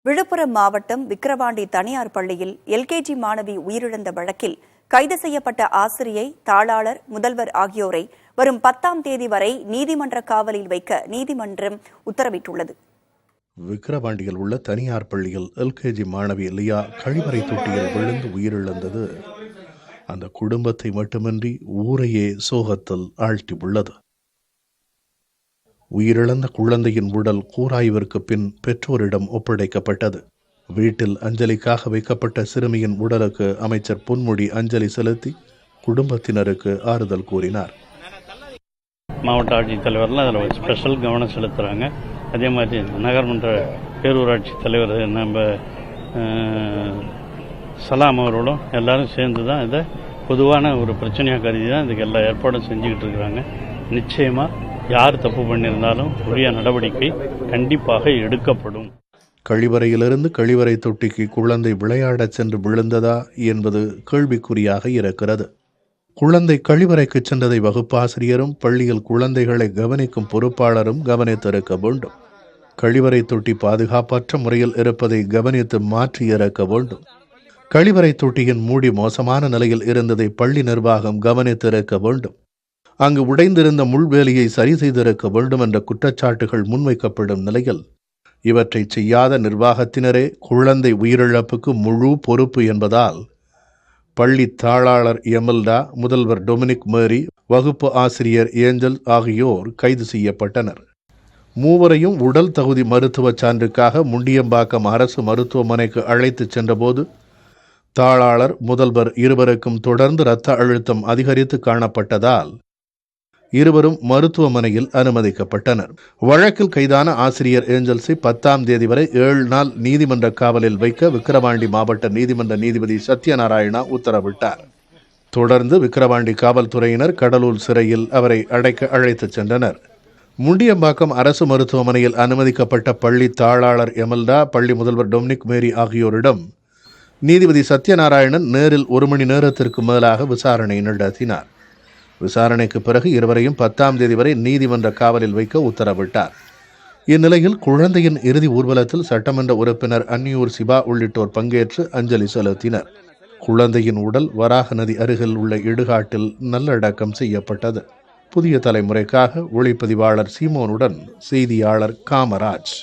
விழுப்புரம் மாவட்டம் விக்கிரவாண்டி தனியார் பள்ளியில் எல்கேஜி மாணவி உயிரிழந்த வழக்கில் கைது செய்யப்பட்ட ஆசிரியை, தாளாளர், முதல்வர் ஆகியோரை வரும் 10ஆம் தேதி வரை நீதிமன்ற காவலில் வைக்க நீதிமன்றம் உத்தரவிட்டுள்ளது. விக்கிரவாண்டியில் உள்ள தனியார் பள்ளியில் எல்கேஜி மாணவி லியா கழிவறை தொட்டியில் விழுந்து உயிரிழந்தது அந்த குடும்பத்தை மட்டுமின்றி ஊரையே சோகத்தில் ஆழ்த்தியுள்ளது. உயிரிழந்த குழந்தையின் உடல் கூராய்விற்கு பின் பெற்றோரிடம் ஒப்படைக்கப்பட்டது. வீட்டில் அஞ்சலிக்காக வைக்கப்பட்ட சிறுமியின் உடலுக்கு அமைச்சர் பொன்முடி அஞ்சலி செலுத்தி குடும்பத்தினருக்கு ஆறுதல் கூறினார். மாவட்ட ஆட்சித்தலைவர்லாம் அதில் ஸ்பெஷல் கவனம் செலுத்துகிறாங்க. அதே மாதிரி நகர்மன்ற பேரூராட்சி தலைவர் நம்ம சலாம் அவர்களும் எல்லாரும் சேர்ந்து தான் இதை பொதுவான ஒரு பிரச்சனையாக கருதி தான் இதுக்கு எல்லா ஏற்பாடும் செஞ்சுக்கிட்டு இருக்கிறாங்க. நிச்சயமாக யார் தப்பு பண்ணியிருந்தாலும் உரிய நடவடிக்கை கண்டிப்பாக எடுக்கப்படும். கழிவறையிலிருந்து கழிவறை தொட்டிக்கு குழந்தை விளையாடச் சென்று விழுந்ததா என்பது கேள்விக்குறியாக இருக்கிறது. குழந்தை கழிவறைக்கு சென்றதை வகுப்பாசிரியரும் பள்ளியில் குழந்தைகளை கவனிக்கும் பொறுப்பாளரும் கவனித்திருக்க வேண்டும். கழிவறை தொட்டி பாதுகாப்பற்ற முறையில் இருப்பதை கவனித்து மாற்றி இறக்க வேண்டும். கழிவறை தொட்டியின் மூடி மோசமான நிலையில் இருந்ததை பள்ளி நிர்வாகம் கவனித்திருக்க வேண்டும். அங்கு உடைந்திருந்த முள்வேலியை சரி செய்திருக்க வேண்டும் என்ற குற்றச்சாட்டுகள் முன்வைக்கப்படும் நிலையில் இவற்றை செய்யாத நிர்வாகத்தினரே குழந்தை உயிரிழப்புக்கு முழு பொறுப்பு என்பதால் பள்ளி தாளாளர் எமல்டா, முதல்வர் டொமினிக் மேரி, வகுப்பு ஆசிரியர் ஏஞ்சல் ஆகியோர் கைது செய்யப்பட்டனர். மூவரையும் உடல் தகுதி மருத்துவ சான்றுக்காக முண்டியம்பாக்கம் அரசு மருத்துவமனைக்கு அழைத்து சென்றபோது தாளாளர், முதல்வர் இருவருக்கும் தொடர்ந்து இரத்த அழுத்தம் அதிகரித்து காணப்பட்டதால் இருவரும் மருத்துவமனையில் அனுமதிக்கப்பட்டனர். வழக்கில் கைதான ஆசிரியர் ஏஞ்சல்ஸை 10ஆம் தேதி வரை 7 நாள் நீதிமன்ற காவலில் வைக்க விக்கிரவாண்டி மாவட்ட நீதிமன்ற நீதிபதி சத்யநாராயணா உத்தரவிட்டார். தொடர்ந்து விக்கிரவாண்டி காவல்துறையினர் கடலூர் சிறையில் அவரை அடைக்க அழைத்துச் சென்றனர். முண்டியம்பாக்கம் அரசு மருத்துவமனையில் அனுமதிக்கப்பட்ட பள்ளி தாளாளர் எமல்டா, பள்ளி முதல்வர் டொமினிக் மேரி ஆகியோரிடம் நீதிபதி சத்யநாராயணன் நேரில் 1 மணி நேரத்திற்கு மேலாக விசாரணை நடத்தினார். விசாரணைக்கு பிறகு இருவரையும் 10ஆம் தேதி வரை நீதிமன்ற காவலில் வைக்க உத்தரவிட்டார். இந்நிலையில் குழந்தையின் இறுதி ஊர்வலத்தில் சட்டமன்ற உறுப்பினர் அன்னியூர் சிபா உள்ளிட்டோர் பங்கேற்று அஞ்சலி செலுத்தினர். குழந்தையின் உடல் வராக நதி அருகில் உள்ள இடுகாட்டில் நல்லடக்கம் செய்யப்பட்டது. புதிய தலைமுறைக்காக ஒளிப்பதிவாளர் சீமோனுடன் செய்தியாளர் காமராஜ்.